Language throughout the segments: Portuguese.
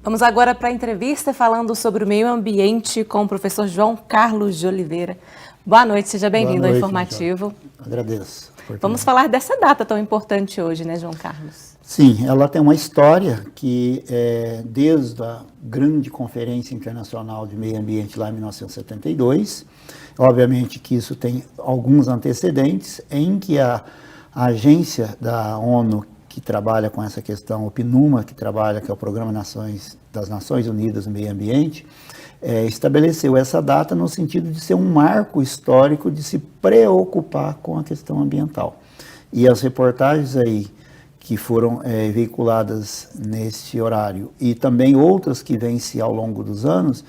Vamos agora para a entrevista falando sobre o meio ambiente com o professor João Carlos de Oliveira. Boa noite, seja bem-vindo ao Informativo. Agradeço. Vamos falar dessa data tão importante hoje, né, João Carlos? Sim, ela tem uma história que, desde a grande Conferência Internacional de Meio Ambiente lá em 1972, obviamente que isso tem alguns antecedentes, em que a agência da ONU que trabalha com essa questão, o PNUMA, que é o Programa das Nações Unidas no Meio Ambiente, estabeleceu essa data no sentido de ser um marco histórico de se preocupar com a questão ambiental. E as reportagens aí que foram veiculadas nesse horário e também outras que vêm-se ao longo dos anos,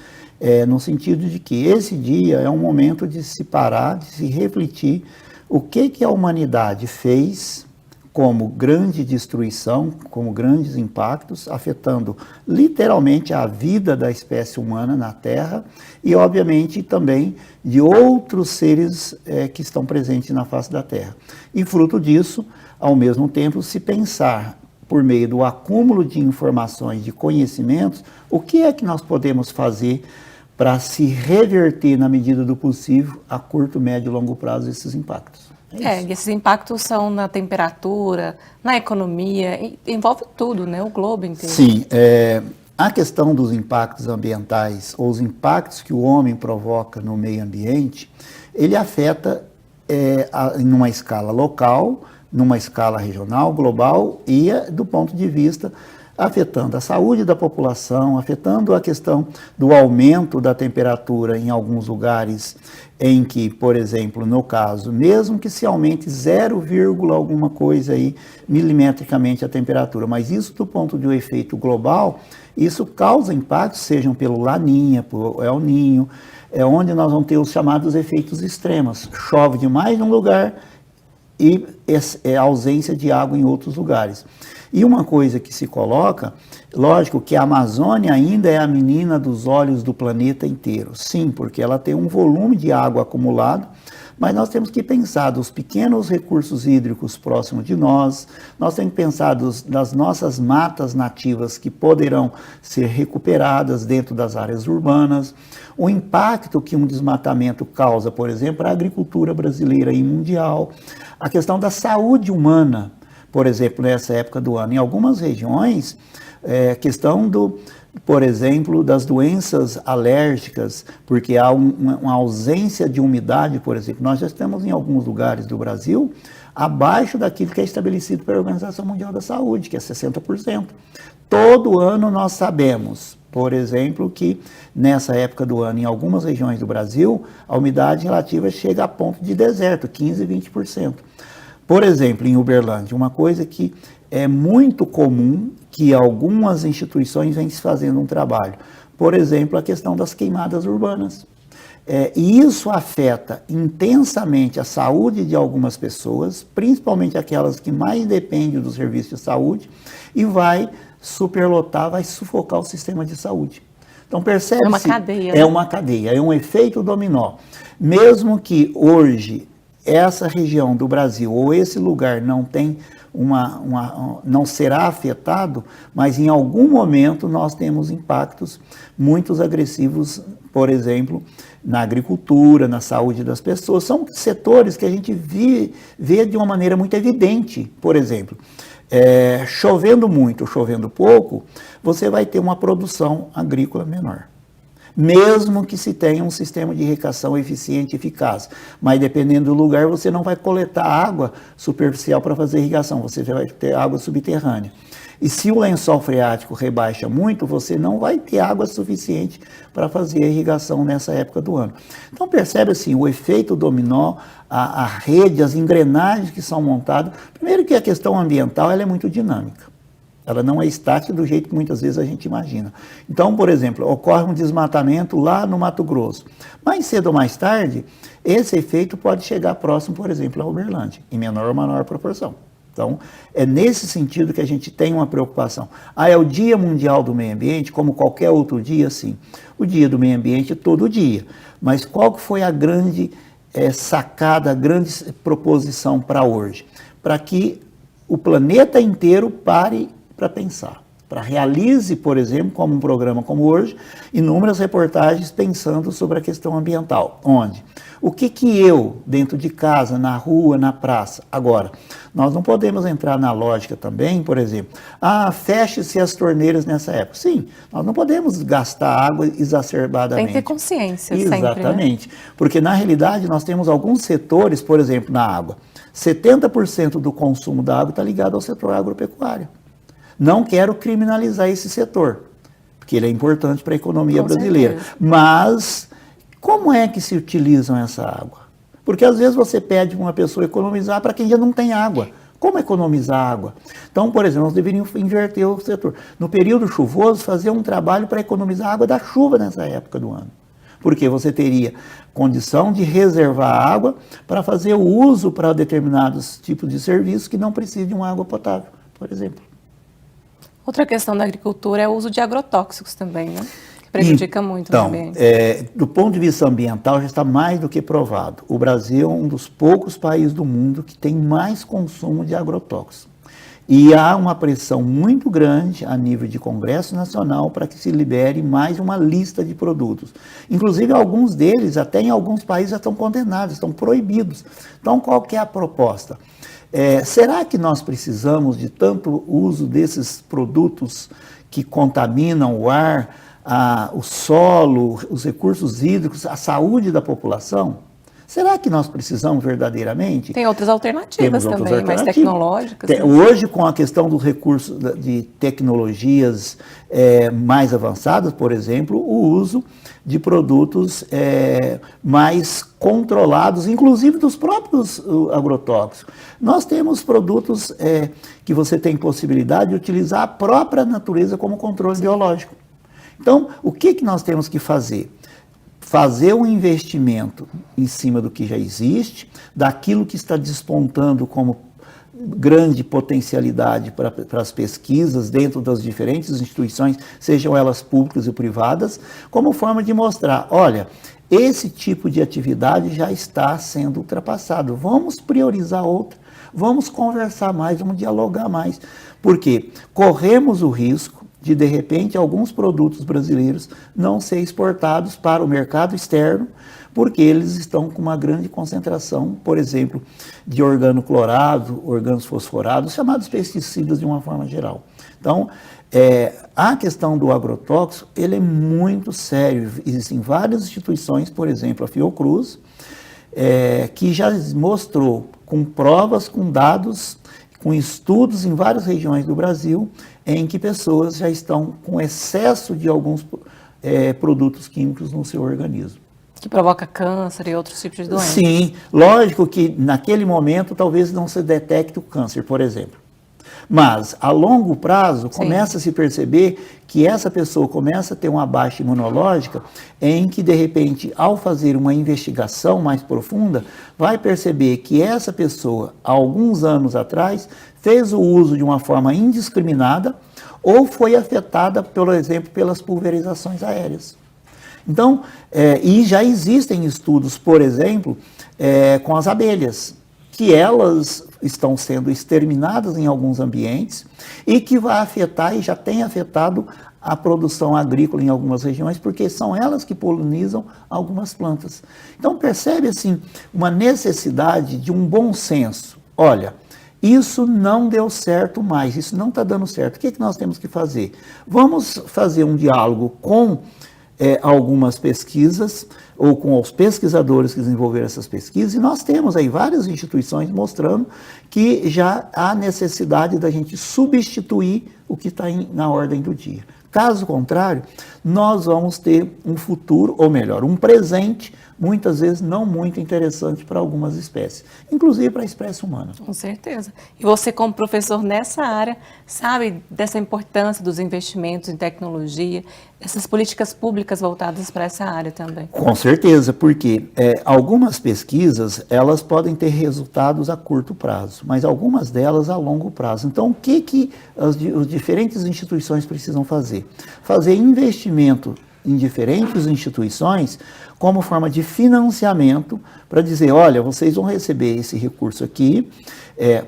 no sentido de que esse dia é um momento de se parar, de se refletir o que a humanidade fez como grande destruição, como grandes impactos, afetando literalmente a vida da espécie humana na Terra e, obviamente, também de outros seres que estão presentes na face da Terra. E, fruto disso, ao mesmo tempo, se pensar, por meio do acúmulo de informações, de conhecimentos, o que é que nós podemos fazer para se reverter, na medida do possível, a curto, médio e longo prazo, esses impactos. E esses impactos são na temperatura, na economia, envolve tudo, né? O globo inteiro. Sim, a questão dos impactos ambientais, ou os impactos que o homem provoca no meio ambiente, ele afeta numa escala local, numa escala regional, global e do ponto de vista afetando a saúde da população, afetando a questão do aumento da temperatura em alguns lugares em que, por exemplo, no caso, mesmo que se aumente 0, alguma coisa aí, milimetricamente a temperatura, mas isso do ponto de um efeito global, isso causa impactos, sejam pelo Laninha, pelo El Ninho, onde nós vamos ter os chamados efeitos extremos. Chove demais num lugar e ausência de água em outros lugares. E uma coisa que se coloca, lógico que a Amazônia ainda é a menina dos olhos do planeta inteiro. Sim, porque ela tem um volume de água acumulado, mas nós temos que pensar dos pequenos recursos hídricos próximos de nós temos que pensar das nossas matas nativas que poderão ser recuperadas dentro das áreas urbanas, o impacto que um desmatamento causa, por exemplo, para a agricultura brasileira e mundial, a questão da saúde humana, por exemplo, nessa época do ano. Em algumas regiões, questão por exemplo, das doenças alérgicas, porque há uma ausência de umidade, por exemplo. Nós já estamos em alguns lugares do Brasil abaixo daquilo que é estabelecido pela Organização Mundial da Saúde, que é 60%. Todo ano nós sabemos, por exemplo, que nessa época do ano, em algumas regiões do Brasil, a umidade relativa chega a ponto de deserto, 15%, 20%. Por exemplo, em Uberlândia, uma coisa que é muito comum que algumas instituições vêm se fazendo um trabalho. Por exemplo, a questão das queimadas urbanas. E isso afeta intensamente a saúde de algumas pessoas, principalmente aquelas que mais dependem dos serviços de saúde, e vai superlotar, vai sufocar o sistema de saúde. Então, percebe-se... É uma cadeia. É uma cadeia, é um efeito dominó. Mesmo que hoje essa região do Brasil ou esse lugar não tem não será afetado, mas em algum momento nós temos impactos muito agressivos, por exemplo, na agricultura, na saúde das pessoas. São setores que a gente vê de uma maneira muito evidente. Por exemplo, chovendo muito ou chovendo pouco, você vai ter uma produção agrícola menor. Mesmo que se tenha um sistema de irrigação eficiente e eficaz. Mas dependendo do lugar, você não vai coletar água superficial para fazer irrigação, você já vai ter água subterrânea. E se o lençol freático rebaixa muito, você não vai ter água suficiente para fazer a irrigação nessa época do ano. Então percebe assim, o efeito dominó, a rede, as engrenagens que são montadas. Primeiro que a questão ambiental ela é muito dinâmica. Ela não é estática do jeito que muitas vezes a gente imagina. Então, por exemplo, ocorre um desmatamento lá no Mato Grosso. Mais cedo ou mais tarde, esse efeito pode chegar próximo, por exemplo, a Uberlândia, em menor ou maior proporção. Então, é nesse sentido que a gente tem uma preocupação. É o Dia Mundial do Meio Ambiente, como qualquer outro dia, sim. O Dia do Meio Ambiente todo dia. Mas qual que foi a grande sacada, a grande proposição para hoje? Para que o planeta inteiro pare para pensar. Realize, por exemplo, como um programa como hoje, inúmeras reportagens pensando sobre a questão ambiental. Onde? O que eu, dentro de casa, na rua, na praça? Agora, nós não podemos entrar na lógica também, por exemplo, feche-se as torneiras nessa época. Sim, nós não podemos gastar água exacerbadamente. Tem que ter consciência Exatamente, sempre, né? Porque na realidade nós temos alguns setores, por exemplo, na água. 70% do consumo da água está ligado ao setor agropecuário. Não quero criminalizar esse setor, porque ele é importante para a economia brasileira. Mas como é que se utilizam essa água? Porque às vezes você pede para uma pessoa economizar para quem já não tem água. Como economizar água? Então, por exemplo, nós deveríamos inverter o setor. No período chuvoso, fazer um trabalho para economizar a água da chuva nessa época do ano. Porque você teria condição de reservar água para fazer o uso para determinados tipos de serviços que não precisam de uma água potável, por exemplo. Outra questão da agricultura é o uso de agrotóxicos também, né? Que prejudica muito o ambiente. Do ponto de vista ambiental, já está mais do que provado. O Brasil é um dos poucos países do mundo que tem mais consumo de agrotóxicos. E há uma pressão muito grande a nível de Congresso Nacional para que se libere mais uma lista de produtos. Inclusive, alguns deles, até em alguns países, já estão condenados, estão proibidos. Então, qual que é a proposta? Será que nós precisamos de tanto uso desses produtos que contaminam o ar, o solo, os recursos hídricos, a saúde da população? Será que nós precisamos verdadeiramente? Tem outras alternativas também, mais tecnológicas. Hoje, com a questão dos recursos de tecnologias mais avançadas, por exemplo, o uso de produtos mais controlados, inclusive dos próprios agrotóxicos. Nós temos produtos que você tem possibilidade de utilizar a própria natureza como controle biológico. Então, o que nós temos que fazer? Fazer um investimento em cima do que já existe, daquilo que está despontando como grande potencialidade para as pesquisas dentro das diferentes instituições, sejam elas públicas e privadas, como forma de mostrar, olha, esse tipo de atividade já está sendo ultrapassado, vamos priorizar outra, vamos conversar mais, vamos dialogar mais, porque corremos o risco de repente, alguns produtos brasileiros não ser exportados para o mercado externo, porque eles estão com uma grande concentração, por exemplo, de organoclorado, organosfosforados, chamados pesticidas de uma forma geral. Então, a questão do agrotóxico, ele é muito sério. Existem várias instituições, por exemplo, a Fiocruz, que já mostrou com provas, com dados, com estudos em várias regiões do Brasil, em que pessoas já estão com excesso de alguns produtos químicos no seu organismo. Que provoca câncer e outros tipos de doenças. Sim, lógico que naquele momento talvez não se detecte o câncer, por exemplo. Mas, a longo prazo, começa a se perceber que essa pessoa começa a ter uma baixa imunológica, em que, de repente, ao fazer uma investigação mais profunda, vai perceber que essa pessoa, há alguns anos atrás, fez o uso de uma forma indiscriminada ou foi afetada, por exemplo, pelas pulverizações aéreas. Então, e já existem estudos, por exemplo, com as abelhas, que elas estão sendo exterminadas em alguns ambientes e que vai afetar e já tem afetado a produção agrícola em algumas regiões, porque são elas que polinizam algumas plantas. Então percebe assim uma necessidade de um bom senso. Olha, isso não deu certo mais, isso não está dando certo. O que nós temos que fazer? Vamos fazer um diálogo com algumas pesquisas, ou com os pesquisadores que desenvolveram essas pesquisas, e nós temos aí várias instituições mostrando que já há necessidade da gente substituir o que está na ordem do dia. Caso contrário, nós vamos ter um futuro, ou melhor, um presente, muitas vezes não muito interessante para algumas espécies, inclusive para a espécie humana. Com certeza. E você, como professor nessa área, sabe dessa importância dos investimentos em tecnologia, essas políticas públicas voltadas para essa área também? Com certeza, porque algumas pesquisas, elas podem ter resultados a curto prazo, mas algumas delas a longo prazo. Então, o que as diferentes instituições precisam fazer? Fazer investimento em diferentes instituições como forma de financiamento para dizer, olha, vocês vão receber esse recurso aqui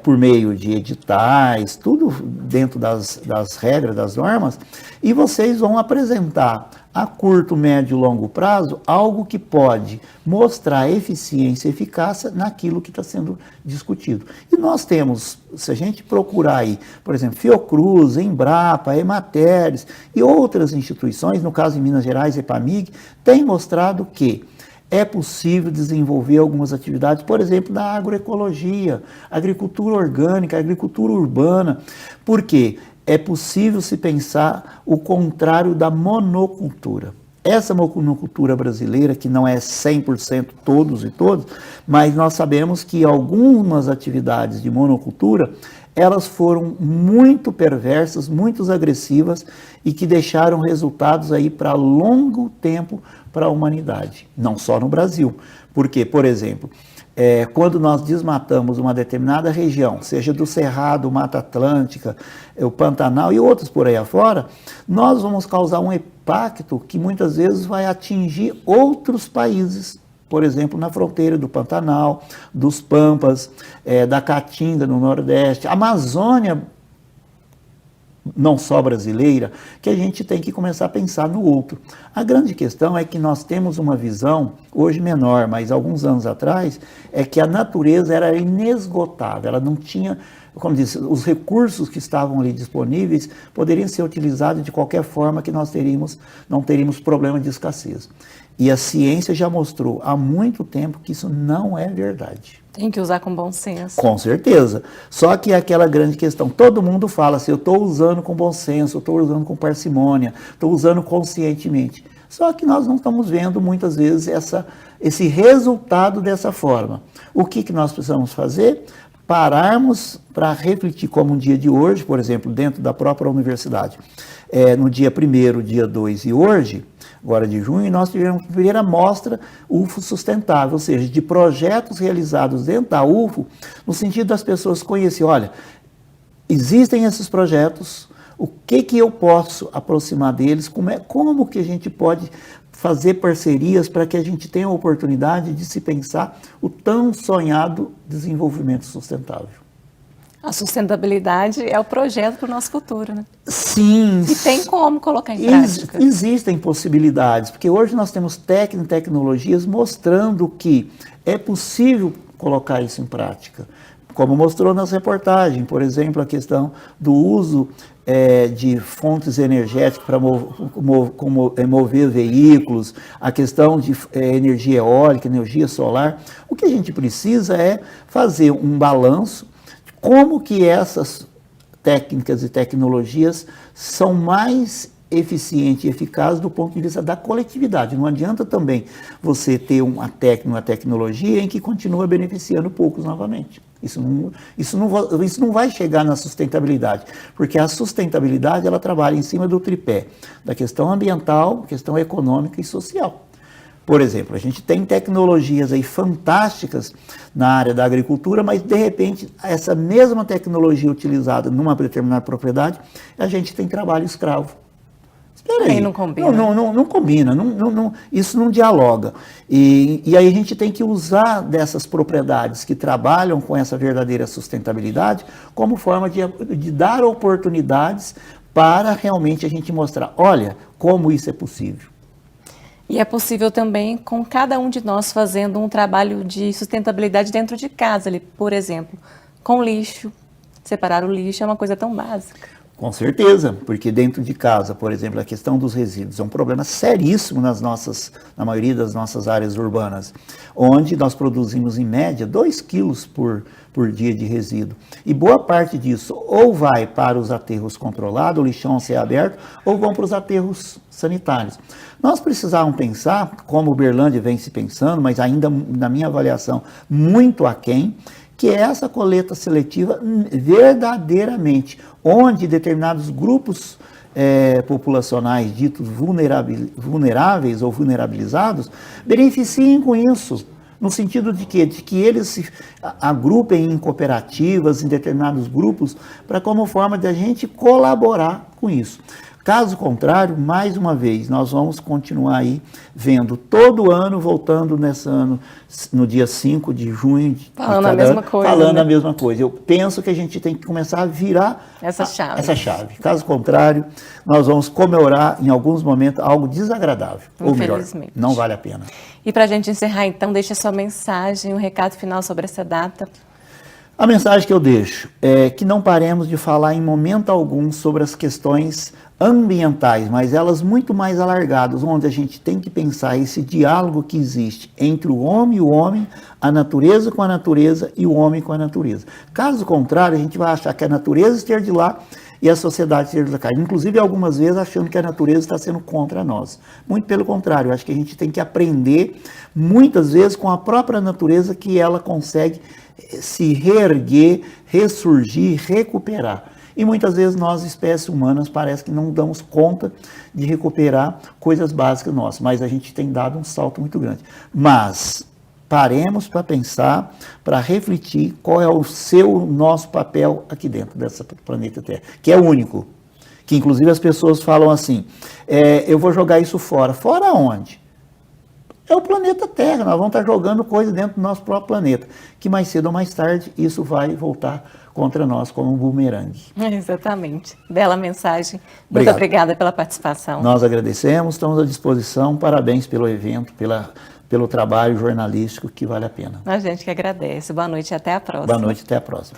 por meio de editais, tudo dentro das regras, das normas, e vocês vão apresentar a curto, médio e longo prazo algo que pode mostrar eficiência e eficácia naquilo que está sendo discutido. E nós temos, se a gente procurar aí, por exemplo, Fiocruz, Embrapa, Emateres e outras instituições, no caso em Minas Gerais, Epamig, tem mostrado que é possível desenvolver algumas atividades, por exemplo, da agroecologia, agricultura orgânica, agricultura urbana. Por quê? É possível se pensar o contrário da monocultura. Essa monocultura brasileira, que não é 100% todos e todas, mas nós sabemos que algumas atividades de monocultura, elas foram muito perversas, muito agressivas e que deixaram resultados aí para longo tempo para a humanidade, não só no Brasil. Porque, por exemplo, quando nós desmatamos uma determinada região, seja do Cerrado, Mata Atlântica, o Pantanal e outros por aí afora, nós vamos causar um impacto que muitas vezes vai atingir outros países. Por exemplo, na fronteira do Pantanal, dos Pampas, da Caatinga no Nordeste, Amazônia, não só brasileira, que a gente tem que começar a pensar no outro. A grande questão é que nós temos uma visão, hoje menor, mas alguns anos atrás, é que a natureza era inesgotável, ela não tinha, como disse, os recursos que estavam ali disponíveis poderiam ser utilizados de qualquer forma que nós não teríamos problema de escassez. E a ciência já mostrou há muito tempo que isso não é verdade. Tem que usar com bom senso. Com certeza. Só que é aquela grande questão, todo mundo fala assim, eu estou usando com bom senso, eu estou usando com parcimônia, estou usando conscientemente. Só que nós não estamos vendo muitas vezes esse resultado dessa forma. O que nós precisamos fazer? Pararmos para refletir, como um dia de hoje, por exemplo, dentro da própria universidade. No dia 1º, dia 2 e hoje, agora de junho, nós tivemos a primeira mostra UFO sustentável, ou seja, de projetos realizados dentro da UFO, no sentido das pessoas conhecerem, olha, existem esses projetos, o que eu posso aproximar deles, como que a gente pode fazer parcerias para que a gente tenha a oportunidade de se pensar o tão sonhado desenvolvimento sustentável. A sustentabilidade é o projeto para o nosso futuro, né? Sim. E tem como colocar em prática. Existem possibilidades, porque hoje nós temos tecnologias mostrando que é possível colocar isso em prática. Como mostrou nas reportagens, por exemplo, a questão do uso de fontes energéticas para mover veículos, a questão de energia eólica, energia solar. O que a gente precisa é fazer um balanço de como que essas técnicas e tecnologias são mais eficientes e eficazes do ponto de vista da coletividade. Não adianta também você ter uma tecnologia em que continua beneficiando poucos novamente. Isso não vai chegar na sustentabilidade, porque a sustentabilidade ela trabalha em cima do tripé da questão ambiental, questão econômica e social. Por exemplo, a gente tem tecnologias aí fantásticas na área da agricultura, mas de repente essa mesma tecnologia utilizada numa determinada propriedade, a gente tem trabalho escravo. Aí não combina. Não combina, isso não dialoga. E aí a gente tem que usar dessas propriedades que trabalham com essa verdadeira sustentabilidade como forma de dar oportunidades para realmente a gente mostrar, olha, como isso é possível. E é possível também com cada um de nós fazendo um trabalho de sustentabilidade dentro de casa, ali, por exemplo, com lixo. Separar o lixo é uma coisa tão básica. Com certeza, porque dentro de casa, por exemplo, a questão dos resíduos é um problema seríssimo na maioria das nossas áreas urbanas, onde nós produzimos em média 2 quilos por dia de resíduo. E boa parte disso ou vai para os aterros controlados, o lixão a céu aberto, ou vão para os aterros sanitários. Nós precisávamos pensar, como Uberlândia vem se pensando, mas ainda, na minha avaliação, muito aquém, que é essa coleta seletiva verdadeiramente, onde determinados grupos populacionais ditos vulneráveis ou vulnerabilizados beneficiem com isso, no sentido de quê? De que eles se agrupem em cooperativas, em determinados grupos, para como forma de a gente colaborar com isso. Caso contrário, mais uma vez, nós vamos continuar aí vendo todo ano, voltando nesse ano, no dia 5 de junho, falando a mesma coisa. Falando né? a mesma coisa. Eu penso que a gente tem que começar a virar essa chave. Caso contrário, nós vamos comemorar em alguns momentos algo desagradável. Ou melhor, não vale a pena. E para a gente encerrar, então, deixa sua mensagem, um recado final sobre essa data. A mensagem que eu deixo é que não paremos de falar em momento algum sobre as questões ambientais, mas elas muito mais alargadas, onde a gente tem que pensar esse diálogo que existe entre o homem, a natureza com a natureza e o homem com a natureza. Caso contrário, a gente vai achar que a natureza esteja de lá e a sociedade esteja de cá. Inclusive, algumas vezes, achando que a natureza está sendo contra nós. Muito pelo contrário, eu acho que a gente tem que aprender, muitas vezes, com a própria natureza, que ela consegue se reerguer, ressurgir, recuperar. E muitas vezes nós, espécies humanas, parece que não damos conta de recuperar coisas básicas nossas, mas a gente tem dado um salto muito grande. Mas paremos para pensar, para refletir qual é o nosso papel aqui dentro dessa planeta Terra, que é único. Que inclusive as pessoas falam assim, eu vou jogar isso fora. Fora onde? É o planeta Terra, nós vamos estar jogando coisa dentro do nosso próprio planeta, que mais cedo ou mais tarde isso vai voltar contra nós como um bumerangue. Exatamente. Bela mensagem. Muito obrigada pela participação. Nós agradecemos, estamos à disposição, parabéns pelo evento, pelo trabalho jornalístico que vale a pena. A gente que agradece. Boa noite e até a próxima. Boa noite e até a próxima.